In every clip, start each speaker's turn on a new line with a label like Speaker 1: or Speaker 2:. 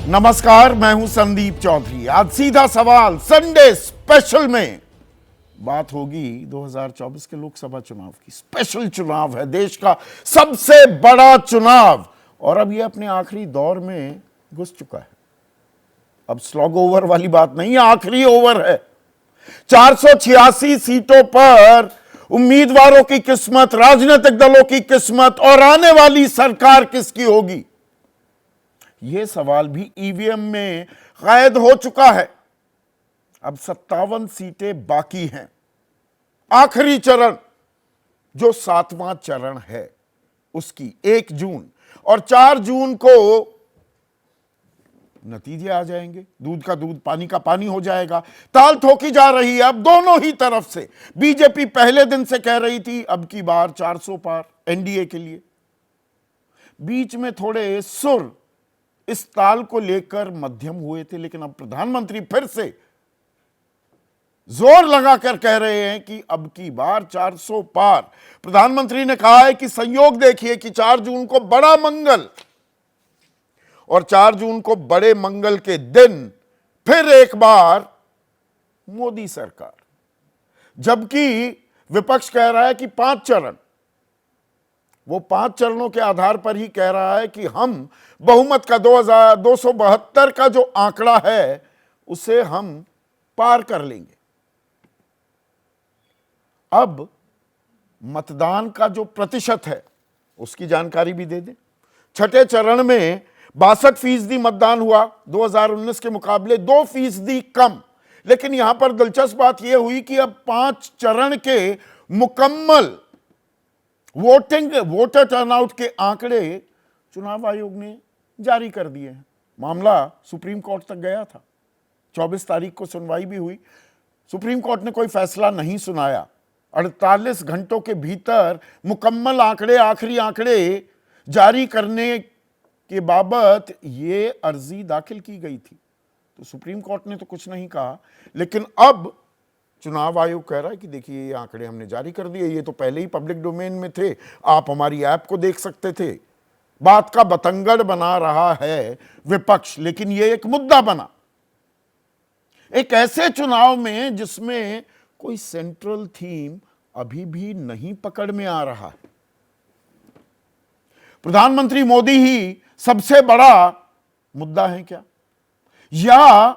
Speaker 1: नमस्कार, मैं हूं संदीप चौधरी। आज सीधा सवाल संडे स्पेशल में बात होगी 2024 के लोकसभा चुनाव की। स्पेशल चुनाव है, देश का सबसे बड़ा चुनाव, और अब यह अपने आखिरी दौर में घुस चुका है। अब स्लॉग ओवर वाली बात नहीं है, आखिरी ओवर है। 486 सीटों पर उम्मीदवारों की किस्मत, राजनीतिक दलों की किस्मत और आने वाली सरकार किसकी होगी, यह सवाल भी ईवीएम में कैद हो चुका है। अब 57 सीटें बाकी हैं। आखिरी चरण, जो 7वां चरण है, उसकी 1 जून और 4 जून को नतीजे आ जाएंगे। दूध का दूध, पानी का पानी हो जाएगा। ताल ठोकी जा रही है अब दोनों ही तरफ से। बीजेपी पहले दिन से कह रही थी अब की बार 400 पार एनडीए के लिए। बीच में थोड़े सुर इस ताल को लेकर मध्यम हुए थे, लेकिन अब प्रधानमंत्री फिर से जोर लगाकर कह रहे हैं कि अब की बार 400 पार। प्रधानमंत्री ने कहा है कि संयोग देखिए कि 4 जून को बड़ा मंगल, और 4 जून को बड़े मंगल के दिन फिर एक बार मोदी सरकार। जबकि विपक्ष कह रहा है कि 5 चरण, वो 5 चरणों के आधार पर ही कह रहा है कि हम बहुमत का 2272 का जो आंकड़ा है उसे हम पार कर लेंगे। अब मतदान का जो प्रतिशत है उसकी जानकारी भी दे दें। छठे चरण में 62% मतदान हुआ, 2019 के मुकाबले 2% कम। लेकिन यहां पर दिलचस्प बात यह हुई कि अब 5 चरण के मुकम्मल वोटर टर्नआउट के आंकड़े चुनाव आयोग ने जारी कर दिए हैं। मामला सुप्रीम कोर्ट तक गया था, 24 तारीख को सुनवाई भी हुई। सुप्रीम कोर्ट ने कोई फैसला नहीं सुनाया। 48 घंटों के भीतर मुकम्मल आंकड़े, आखिरी आंकड़े जारी करने के बाबत ये अर्जी दाखिल की गई थी। तो सुप्रीम कोर्ट ने तो कुछ नहीं कहा, लेकिन अब चुनाव आयोग कह रहा है कि देखिए ये आंकड़े हमने जारी कर दिए, ये तो पहले ही पब्लिक डोमेन में थे, आप हमारी ऐप को देख सकते थे। बात का बतंगड़ बना रहा है विपक्ष, लेकिन ये एक मुद्दा बना। एक ऐसे चुनाव में जिसमें कोई सेंट्रल थीम अभी भी नहीं पकड़ में आ रहा है। प्रधानमंत्री मोदी ही सबसे बड़ा मुद्दा है क्या, या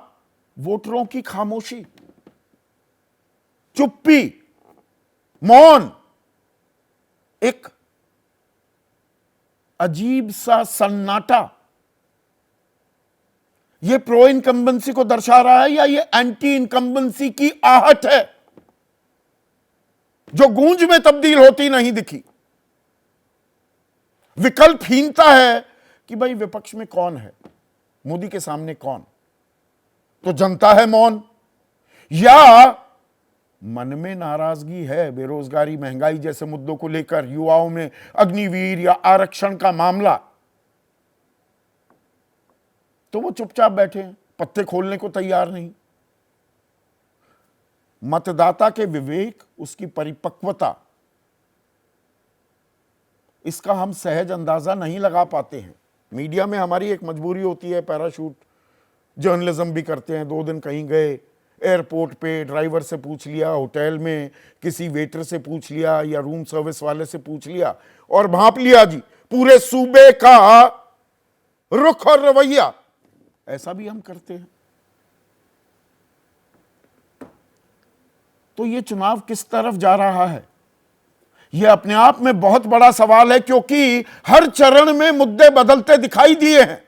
Speaker 1: वोटरों की खामोशी, चुप्पी, मौन, एक अजीब सा सन्नाटा, यह प्रो इनकम्बेंसी को दर्शा रहा है, या यह एंटी इनकम्बेंसी की आहट है जो गूंज में तब्दील होती नहीं दिखी। विकल्पहीनता है कि भाई विपक्ष में कौन है, मोदी के सामने कौन, तो जनता है मौन, या मन में नाराजगी है बेरोजगारी, महंगाई जैसे मुद्दों को लेकर, युवाओं में अग्निवीर या आरक्षण का मामला, तो वो चुपचाप बैठे हैं, पत्ते खोलने को तैयार नहीं। मतदाता के विवेक, उसकी परिपक्वता, इसका हम सहज अंदाजा नहीं लगा पाते हैं। मीडिया में हमारी एक मजबूरी होती है, पैराशूट जर्नलिज्म भी करते हैं। 2 दिन कहीं गए, एयरपोर्ट पे ड्राइवर से पूछ लिया, होटल में किसी वेटर से पूछ लिया, या रूम सर्विस वाले से पूछ लिया और भांप लिया जी पूरे सूबे का रुख और रवैया। ऐसा भी हम करते हैं। तो ये चुनाव किस तरफ जा रहा है, यह अपने आप में बहुत बड़ा सवाल है, क्योंकि हर चरण में मुद्दे बदलते दिखाई दिए हैं,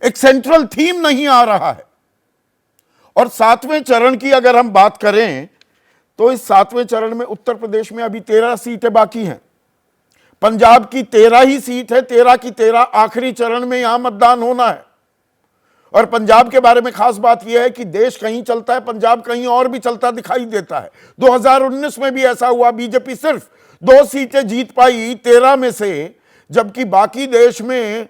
Speaker 1: एक सेंट्रल थीम नहीं आ रहा है। और 7वें चरण की अगर हम बात करें तो इस 7वें चरण में उत्तर प्रदेश में अभी 13 सीटें बाकी हैं, पंजाब की 13 ही सीट है, 13 की 13 आखिरी चरण में यहां मतदान होना है। और पंजाब के बारे में खास बात यह है कि देश कहीं चलता है, पंजाब कहीं और भी चलता दिखाई देता है। 2019 में भी ऐसा हुआ, बीजेपी सिर्फ 2 सीटें जीत पाई 13 में से, जबकि बाकी देश में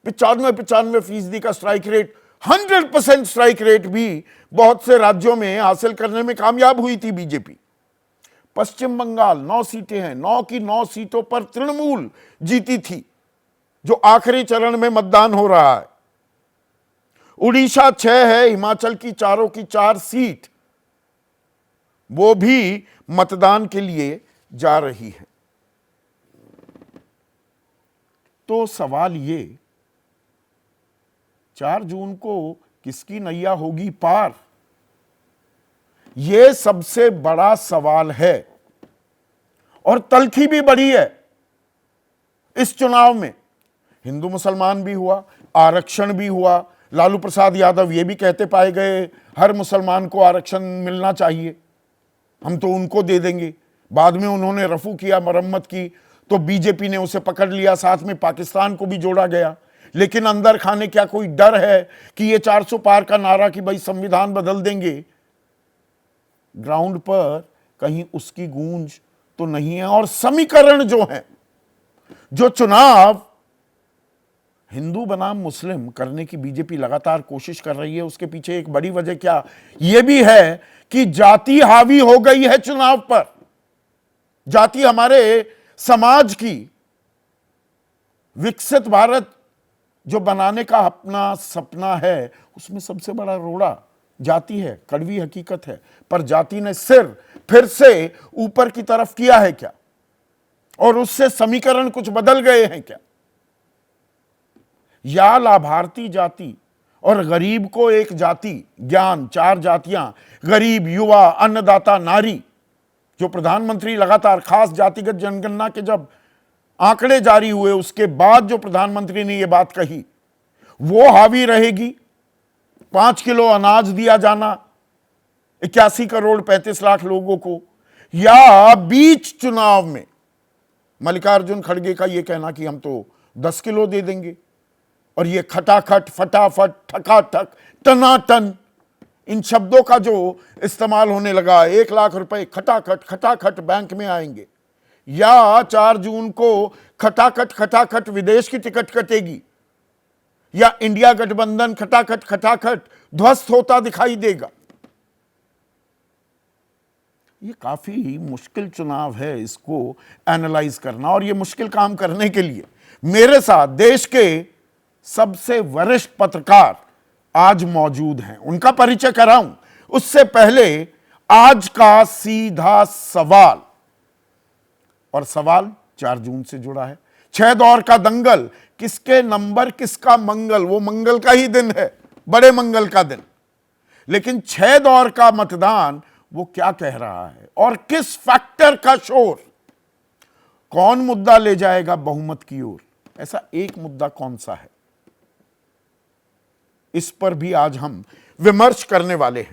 Speaker 1: 95% का स्ट्राइक रेट, 100% स्ट्राइक रेट भी बहुत से राज्यों में हासिल करने में कामयाब हुई थी बीजेपी। पश्चिम बंगाल 9 सीटें हैं, 9 की 9 सीटों पर तृणमूल जीती थी, जो आखिरी चरण में मतदान हो रहा है। उड़ीसा 6 है, हिमाचल की चारों की 4 सीट वो भी मतदान के लिए जा रही है। तो सवाल ये, 4 जून को किसकी नैया होगी पार, यह सबसे बड़ा सवाल है। और तल्खी भी बड़ी है इस चुनाव में। हिंदू मुसलमान भी हुआ, आरक्षण भी हुआ। लालू प्रसाद यादव ये भी कहते पाए गए हर मुसलमान को आरक्षण मिलना चाहिए, हम तो उनको दे देंगे। बाद में उन्होंने रफू किया, मरम्मत की, तो बीजेपी ने उसे पकड़ लिया, साथ में पाकिस्तान को भी जोड़ा गया। लेकिन अंदर खाने क्या कोई डर है कि ये 400 पार का नारा कि भाई संविधान बदल देंगे, ग्राउंड पर कहीं उसकी गूंज तो नहीं है। और समीकरण जो है, जो चुनाव हिंदू बनाम मुस्लिम करने की बीजेपी लगातार कोशिश कर रही है, उसके पीछे एक बड़ी वजह क्या यह भी है कि जाति हावी हो गई है चुनाव पर। जाति हमारे समाज की विकसित भारत जो बनाने का अपना सपना है, उसमें सबसे बड़ा रोड़ा जाति है। कड़वी हकीकत है, पर जाति ने सिर फिर से ऊपर की तरफ किया है क्या, और उससे समीकरण कुछ बदल गए हैं क्या? या लाभार्थी जाति और गरीब को एक जाति ज्ञान, 4 जातियां, गरीब, युवा, अन्नदाता, नारी, जो प्रधानमंत्री लगातार खास जातिगत जनगणना के जब आंकड़े जारी हुए उसके बाद जो प्रधानमंत्री ने यह बात कही, वो हावी रहेगी। 5 किलो अनाज दिया जाना 81 करोड़ 35 लाख लोगों को, या बीच चुनाव में मल्लिकार्जुन खड़गे का यह कहना कि हम तो 10 किलो दे देंगे, और ये खटाखट, फटाफट, ठकाठक, टनाटन, इन शब्दों का जो इस्तेमाल होने लगा, 1 लाख रुपए खटाखट खटाखट बैंक में आएंगे, या 4 जून को खटाखट खटाखट विदेश की टिकट कटेगी, या इंडिया गठबंधन खटाखट खटाखट ध्वस्त होता दिखाई देगा। ये काफी मुश्किल चुनाव है इसको एनालाइज करना। और ये मुश्किल काम करने के लिए मेरे साथ देश के सबसे वरिष्ठ पत्रकार आज मौजूद हैं, उनका परिचय कराऊं उससे पहले आज का सीधा सवाल, और सवाल 4 जून से जुड़ा है। 6 दौर का दंगल, किसके नंबर किसका मंगल, वो मंगल का ही दिन है, बड़े मंगल का दिन। लेकिन 6 दौर का मतदान वो क्या कह रहा है, और किस फैक्टर का शोर, कौन मुद्दा ले जाएगा बहुमत की ओर, ऐसा एक मुद्दा कौन सा है, इस पर भी आज हम विमर्श करने वाले हैं।